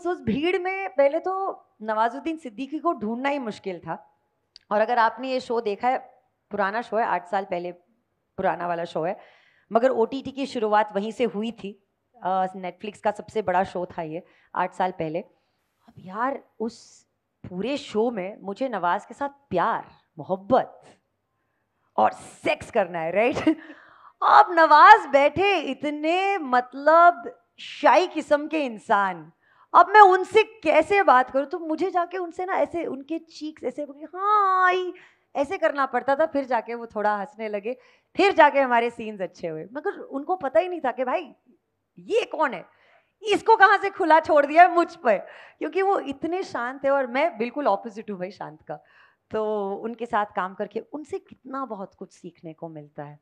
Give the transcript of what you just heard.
उस भीड़ में पहले तो नवाजुद्दीन सिद्दीकी को ढूंढना ही मुश्किल था। और अगर आपने ये शो देखा है, पुराना शो है, 8 साल पहले पुराना वाला शो है, मगर OTT की शुरुआत वहीं से हुई थी। नेटफ्लिक्स का सबसे बड़ा शो था ये 8 साल पहले। अब यार उस पूरे शो में मुझे नवाज के साथ प्यार, मोहब्बत और सेक्स करना है, राइट? अब नवाज बैठे इतने मतलब शाई किस्म के इंसान, अब मैं उनसे कैसे बात करूं? तो मुझे जाके उनसे ना ऐसे उनके चीक्स ऐसे हाँ आई ऐसे करना पड़ता था, फिर जाके वो थोड़ा हंसने लगे, फिर जाके हमारे सीन्स अच्छे हुए। मगर उनको पता ही नहीं था कि भाई ये कौन है, इसको कहाँ से खुला छोड़ दिया है मुझ पर, क्योंकि वो इतने शांत है और मैं बिल्कुल ऑपोजिट हूँ भाई शांत का। तो उनके साथ काम करके उनसे कितना बहुत कुछ सीखने को मिलता है।